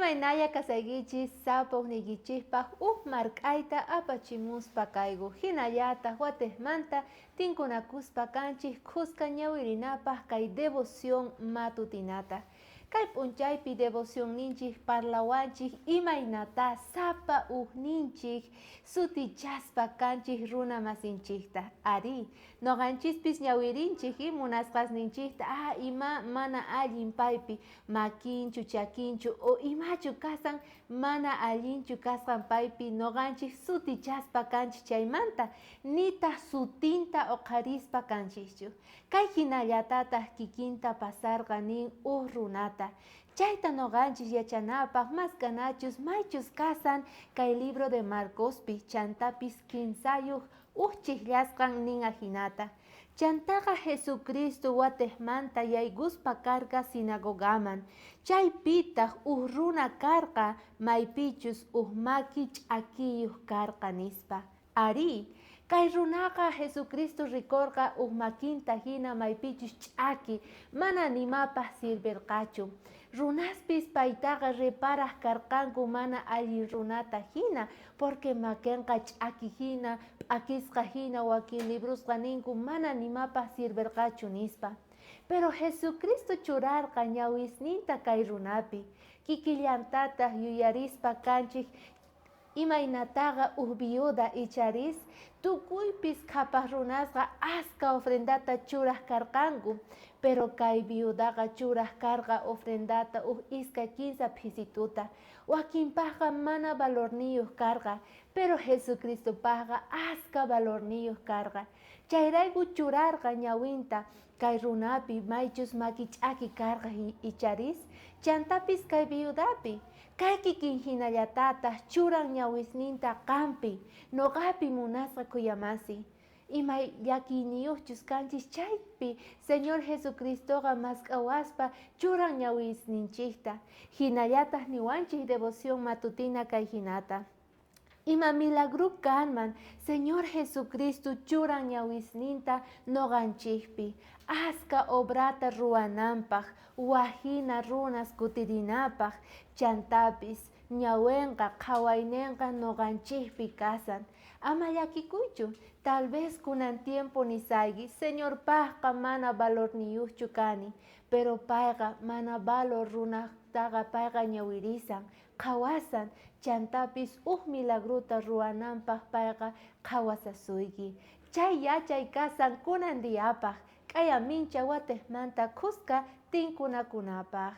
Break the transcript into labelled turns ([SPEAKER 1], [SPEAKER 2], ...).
[SPEAKER 1] Imaynaya kasaykichis sapawnikichikpaq mark'ayta apachimuspa kayku hinallataq watejmanta tinkunakuspa kanchik qusqa ñawirinapaq kay devoción matutinata. Kay p'unchaypi devoción ninchik parlawanchik imaynata sapa ninchik sutichaspa kanchik runa masinchikta. Ari, noqanchispis ñawirinchik y munasqasninchikta ima mana allin paypi makinchu chakinchu o imachu kasan mana allinchu kasqan paypi noqanchik sutichaspa kanchik chaymanta nitaq sutinta uqarispa kanchikchu. Kay hinallatataq kikinta pasarqa nin runata. Chayta noqanchik yachanapaq maskanachus maychus kasan kay libro de Marcospi chantapis kinsayuq chiklasqan nin hinata. Chantaqa Jesucristo watejmanta yayguspa karqa sinagogaman. Chaypitaq runa karqa maypichus maki ch'akiyuq karqa nispa. Ari, kay runaqa Jesucristo rikurqa makinta hina maypichus ch'aki mana nimapaq sirvirqachu. Runaspis paytaqa reparaq karqanku mana allin runata hina porque makinqa ch'aki hina p'akisqa hina wakin librosqa ninku mana nimapaq sirvirqachu nispa. Pero Jesucristo churarqa ñawisninta kay runapi kikillantataq yuyarispa kanchik imaynataqa viuda icharis tukuypis qhapaq runasqa aska ofrendata churaq karqanku pero kay viudaqa churaq karqa ofrendata iskay 15 pesituta wakinpaqqa mana valorniyuq karqa pero Jesucristopaqqa aska valorniyuq karqa chayrayku churarqa ñawinta kay runapi maychus maki ch'aki karqa icharis chantapis kay viudapi kay kikin hinallatataq churan ñawisninta qampi noqapi munasqa kuyamasi imay llakiniyuqchus kanchis chaypi Señor Jesucristoqa mask'awaspa churan ñawisninchikta hinallataq niwanchik devoción matutina kay hinata. Ima milagru kanman Señor Jesucristo churan ñawisninta noqanchikpi aska obrata ruwananpaq wahina runas kutirinapaq chantapis ñawenqa qhawayninqa noqanchikpi kasan ama llakikuychu tal vez kunan tiempo nisayki Señor paqqa mana valorniyuqchu kani pero payqa mana valor runataqa payqa ñawirisan qhawasan chantapis milagruta ruwananpaq payqa qhawasasuyki chay yachay kasan kunan diyapaq k'aya mincha watejmanta qusqa tinkunakunapaq.